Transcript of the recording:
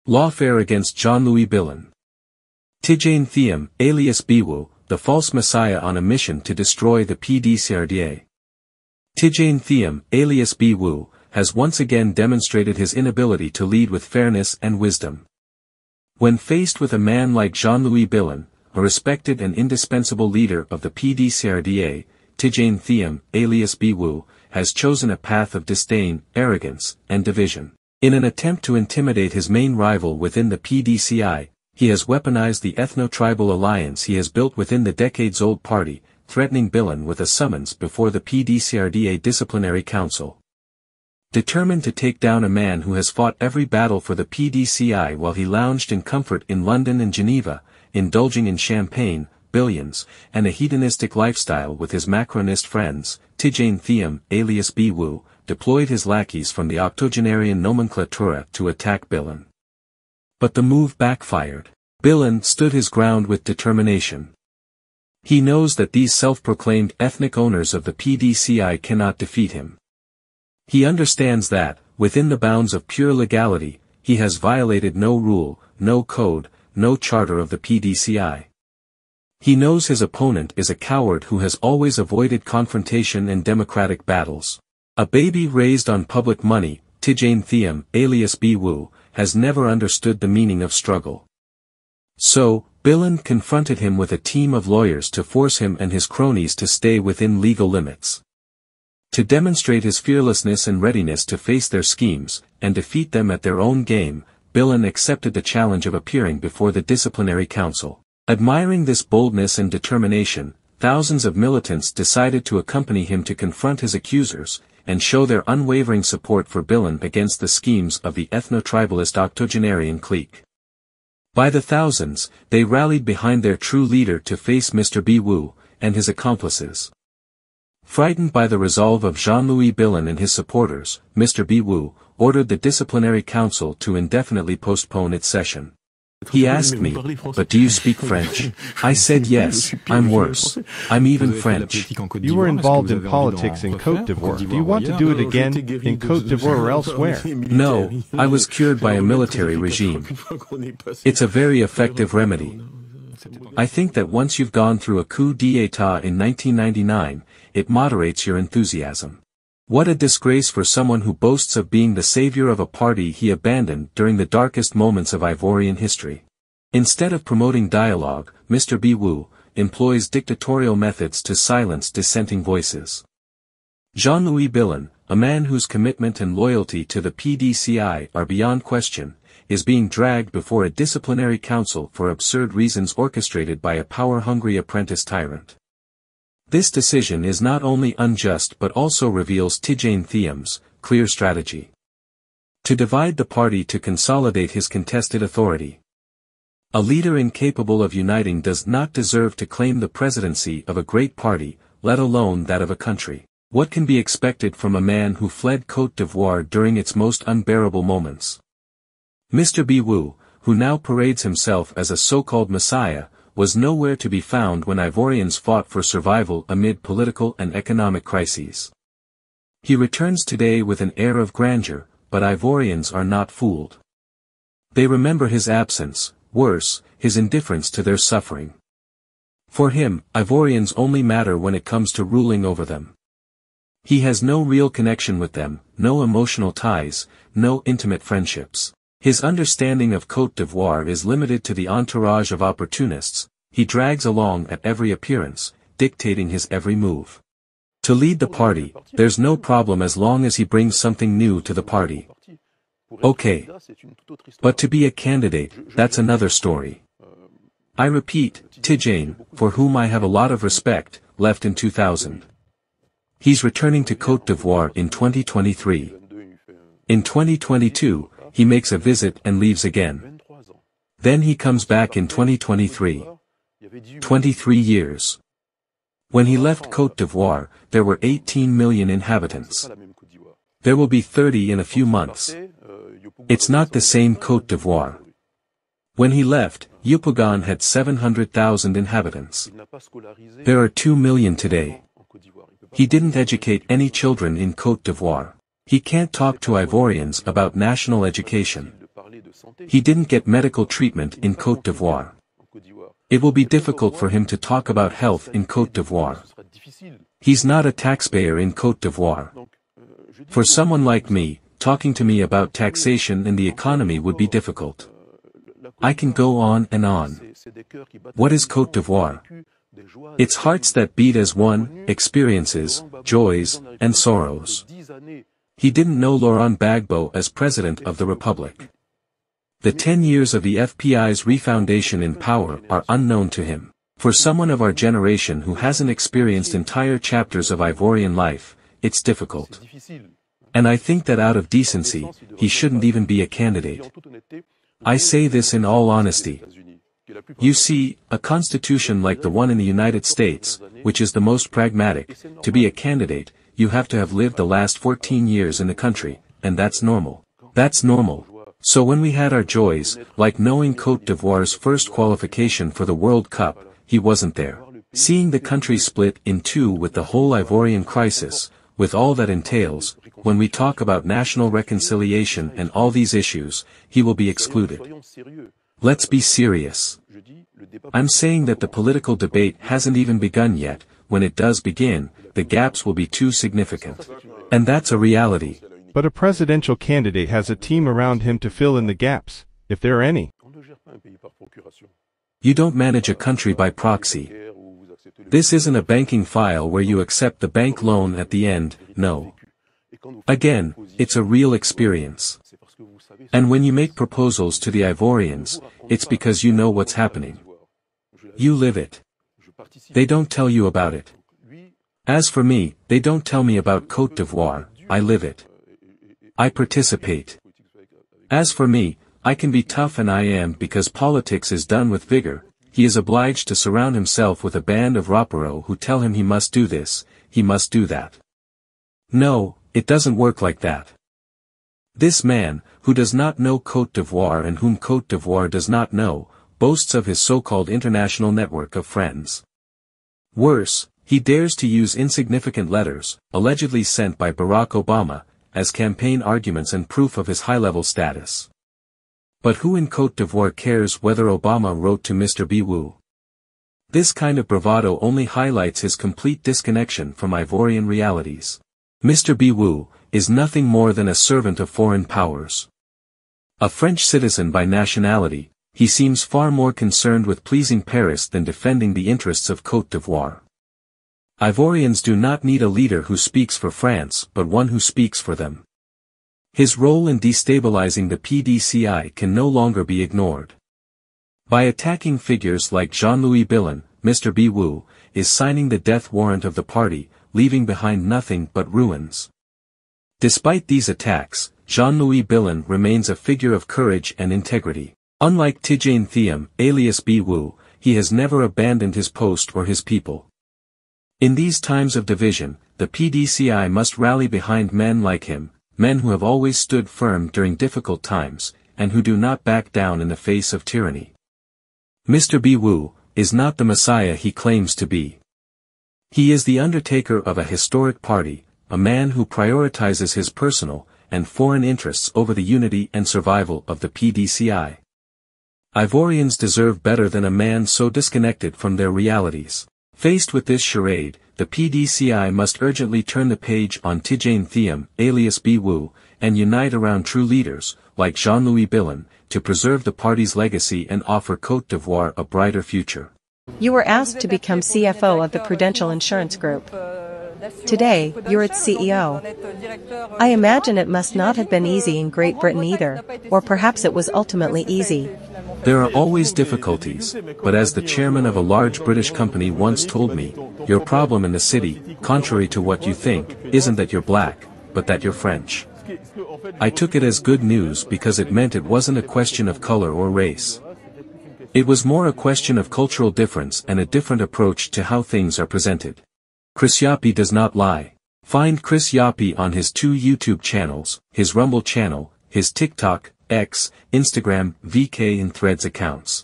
Lawfare against Jean-Louis Billon. Tidjane Thiam, alias Biwu, the false messiah on a mission to destroy the PDCRDA. Tidjane Thiam, alias Biwu, has once again demonstrated his inability to lead with fairness and wisdom. When faced with a man like Jean-Louis Billon, a respected and indispensable leader of the PDCRDA, Tidjane Thiam, alias Biwu, has chosen a path of disdain, arrogance, and division. In an attempt to intimidate his main rival within the PDCI, he has weaponized the ethno-tribal alliance he has built within the decades-old party, threatening Billon with a summons before the PDCRDA Disciplinary Council. Determined to take down a man who has fought every battle for the PDCI while he lounged in comfort in London and Geneva, indulging in champagne, billions, and a hedonistic lifestyle with his Macronist friends, Tidjane Thiam, alias Biwu, deployed his lackeys from the octogenarian nomenclatura to attack Billon. But the move backfired. Billon stood his ground with determination. He knows that these self-proclaimed ethnic owners of the PDCI cannot defeat him. He understands that, within the bounds of pure legality, he has violated no rule, no code, no charter of the PDCI. He knows his opponent is a coward who has always avoided confrontation and democratic battles. A baby raised on public money, Tidjane Thiam, alias Biwu, has never understood the meaning of struggle. So, Billon confronted him with a team of lawyers to force him and his cronies to stay within legal limits. To demonstrate his fearlessness and readiness to face their schemes, and defeat them at their own game, Billon accepted the challenge of appearing before the Disciplinary Council. Admiring this boldness and determination, thousands of militants decided to accompany him to confront his accusers, and show their unwavering support for Billon against the schemes of the ethno-tribalist octogenarian clique. By the thousands, they rallied behind their true leader to face Mr. Biwu, and his accomplices. Frightened by the resolve of Jean-Louis Billon and his supporters, Mr. Biwu ordered the Disciplinary Council to indefinitely postpone its session. He asked me, "But do you speak French?" I said yes, I'm worse. I'm even French. You were involved in politics in Côte d'Ivoire. Do you want to do it again, in Côte d'Ivoire or elsewhere? No, I was cured by a military regime. It's a very effective remedy. I think that once you've gone through a coup d'état in 1999, it moderates your enthusiasm. What a disgrace for someone who boasts of being the savior of a party he abandoned during the darkest moments of Ivorian history. Instead of promoting dialogue, Mr. Biwu employs dictatorial methods to silence dissenting voices. Jean-Louis Billon, a man whose commitment and loyalty to the PDCI are beyond question, is being dragged before a disciplinary council for absurd reasons orchestrated by a power-hungry apprentice tyrant. This decision is not only unjust but also reveals Tidjane Thiam's clear strategy. To divide the party to consolidate his contested authority. A leader incapable of uniting does not deserve to claim the presidency of a great party, let alone that of a country. What can be expected from a man who fled Côte d'Ivoire during its most unbearable moments? Mr. Biwu, who now parades himself as a so-called messiah, was nowhere to be found when Ivorians fought for survival amid political and economic crises. He returns today with an air of grandeur, but Ivorians are not fooled. They remember his absence, worse, his indifference to their suffering. For him, Ivorians only matter when it comes to ruling over them. He has no real connection with them, no emotional ties, no intimate friendships. His understanding of Côte d'Ivoire is limited to the entourage of opportunists he drags along at every appearance, dictating his every move. To lead the party, there's no problem as long as he brings something new to the party. Okay. But to be a candidate, that's another story. I repeat, Tidjane, for whom I have a lot of respect, left in 2000. He's returning to Côte d'Ivoire in 2023. In 2022, he makes a visit and leaves again. Then he comes back in 2023. 23 years. When he left Côte d'Ivoire, there were 18 million inhabitants. There will be 30 in a few months. It's not the same Côte d'Ivoire. When he left, Yopougon had 700,000 inhabitants. There are 2 million today. He didn't educate any children in Côte d'Ivoire. He can't talk to Ivorians about national education. He didn't get medical treatment in Côte d'Ivoire. It will be difficult for him to talk about health in Côte d'Ivoire. He's not a taxpayer in Côte d'Ivoire. For someone like me, talking to me about taxation and the economy would be difficult. I can go on and on. What is Côte d'Ivoire? It's hearts that beat as one, experiences, joys, and sorrows. He didn't know Laurent Gbagbo as President of the Republic. The 10 years of the FPI's refoundation in power are unknown to him. For someone of our generation who hasn't experienced entire chapters of Ivorian life, it's difficult. And I think that out of decency, he shouldn't even be a candidate. I say this in all honesty. You see, a constitution like the one in the United States, which is the most pragmatic, to be a candidate, you have to have lived the last 14 years in the country, and that's normal. That's normal. So when we had our joys, like knowing Côte d'Ivoire's first qualification for the World Cup, he wasn't there. Seeing the country split in two with the whole Ivorian crisis, with all that entails, when we talk about national reconciliation and all these issues, he will be excluded. Let's be serious. I'm saying that the political debate hasn't even begun yet. When it does begin, the gaps will be too significant. And that's a reality. But a presidential candidate has a team around him to fill in the gaps, if there are any. You don't manage a country by proxy. This isn't a banking file where you accept the bank loan at the end, no. Again, it's a real experience. And when you make proposals to the Ivorians, it's because you know what's happening. You live it. They don't tell you about it. As for me, they don't tell me about Côte d'Ivoire, I live it. I participate. As for me, I can be tough and I am because politics is done with vigor. He is obliged to surround himself with a band of Rapero who tell him he must do this, he must do that. No, it doesn't work like that. This man, who does not know Côte d'Ivoire and whom Côte d'Ivoire does not know, boasts of his so-called international network of friends. Worse, he dares to use insignificant letters, allegedly sent by Barack Obama, as campaign arguments and proof of his high-level status. But who in Côte d'Ivoire cares whether Obama wrote to Mr. Biwu? This kind of bravado only highlights his complete disconnection from Ivorian realities. Mr. Biwu is nothing more than a servant of foreign powers. A French citizen by nationality, he seems far more concerned with pleasing Paris than defending the interests of Côte d'Ivoire. Ivorians do not need a leader who speaks for France but one who speaks for them. His role in destabilizing the PDCI can no longer be ignored. By attacking figures like Jean-Louis Billon, Mr. Biwu is signing the death warrant of the party, leaving behind nothing but ruins. Despite these attacks, Jean-Louis Billon remains a figure of courage and integrity. Unlike Tidjane Thiam, alias Biwu, he has never abandoned his post or his people. In these times of division, the PDCI must rally behind men like him, men who have always stood firm during difficult times, and who do not back down in the face of tyranny. Mr. Biwu is not the Messiah he claims to be. He is the undertaker of a historic party, a man who prioritizes his personal and foreign interests over the unity and survival of the PDCI. Ivorians deserve better than a man so disconnected from their realities. Faced with this charade, the PDCI must urgently turn the page on Tidjane Thiam, alias Biwu, and unite around true leaders, like Jean-Louis Billon, to preserve the party's legacy and offer Côte d'Ivoire a brighter future. You were asked to become CFO of the Prudential Insurance Group. Today, you're its CEO. I imagine it must not have been easy in Great Britain either, or perhaps it was ultimately easy. There are always difficulties, but as the chairman of a large British company once told me, your problem in the city, contrary to what you think, isn't that you're black, but that you're French. I took it as good news because it meant it wasn't a question of color or race. It was more a question of cultural difference and a different approach to how things are presented. Chris Yapi does not lie. Find Chris Yapi on his 2 YouTube channels, his Rumble channel, his TikTok, X, Instagram, VK and Threads accounts.